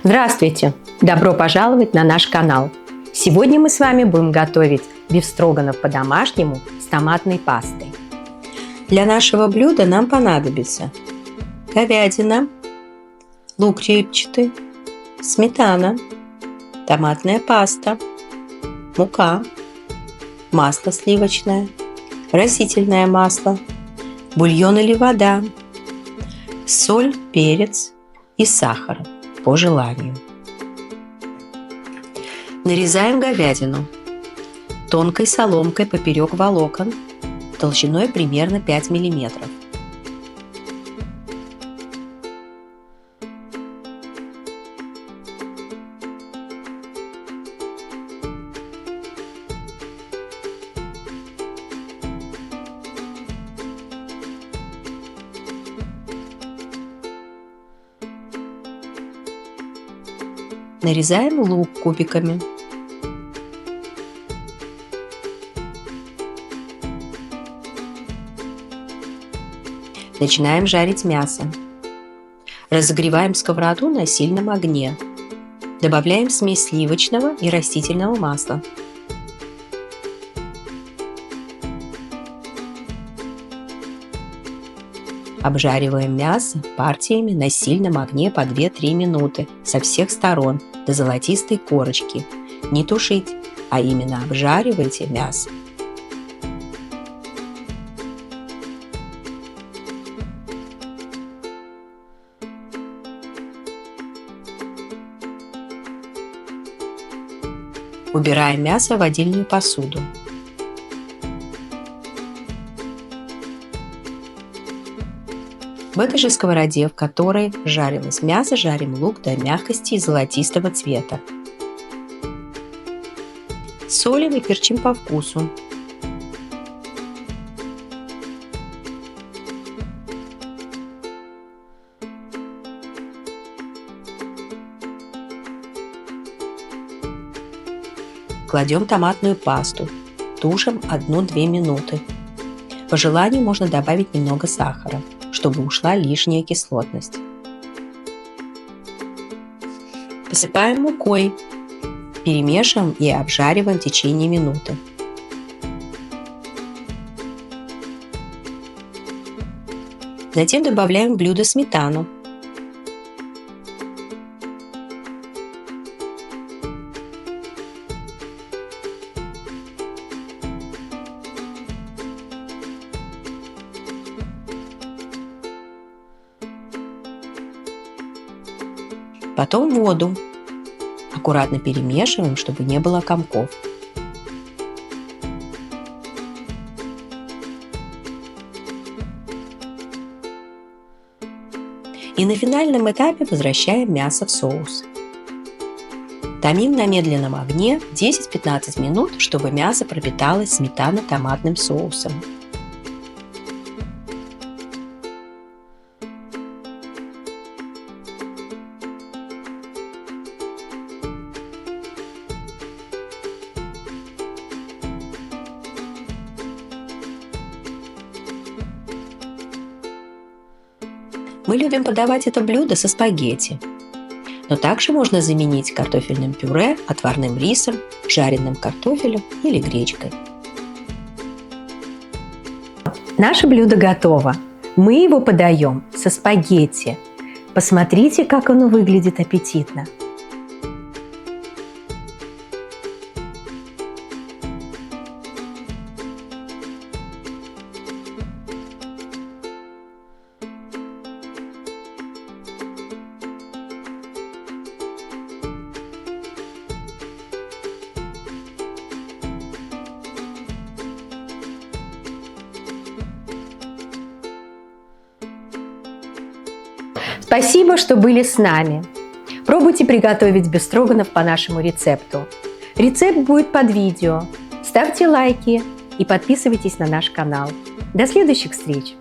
Здравствуйте! Добро пожаловать на наш канал! Сегодня мы с вами будем готовить бефстроганов по-домашнему с томатной пастой. Для нашего блюда нам понадобится говядина, лук репчатый, сметана, томатная паста, мука, масло сливочное, растительное масло, бульон или вода, соль, перец и сахар по желанию. Нарезаем говядину тонкой соломкой поперек волокон толщиной примерно 5 мм. Нарезаем лук кубиками. Начинаем жарить мясо. Разогреваем сковороду на сильном огне. Добавляем смесь сливочного и растительного масла. Обжариваем мясо партиями на сильном огне по 2-3 минуты со всех сторон до золотистой корочки. Не тушить, а именно обжаривайте мясо. Убираем мясо в отдельную посуду. В этой же сковороде, в которой жарилось мясо, жарим лук до мягкости и золотистого цвета. Солим и перчим по вкусу. Кладем томатную пасту, тушим 1-2 минуты. По желанию можно добавить немного сахара, чтобы ушла лишняя кислотность. Посыпаем мукой, перемешиваем и обжариваем в течение минуты. Затем добавляем в блюдо сметану. Потом воду. Аккуратно перемешиваем, чтобы не было комков. И на финальном этапе возвращаем мясо в соус. Томим на медленном огне 10-15 минут, чтобы мясо пропиталось сметано-томатным соусом. Мы любим подавать это блюдо со спагетти, но также можно заменить картофельным пюре, отварным рисом, жареным картофелем или гречкой. Наше блюдо готово. Мы его подаем со спагетти. Посмотрите, как оно выглядит аппетитно. Спасибо, что были с нами. Пробуйте приготовить бефстроганов по нашему рецепту. Рецепт будет под видео. Ставьте лайки и подписывайтесь на наш канал. До следующих встреч!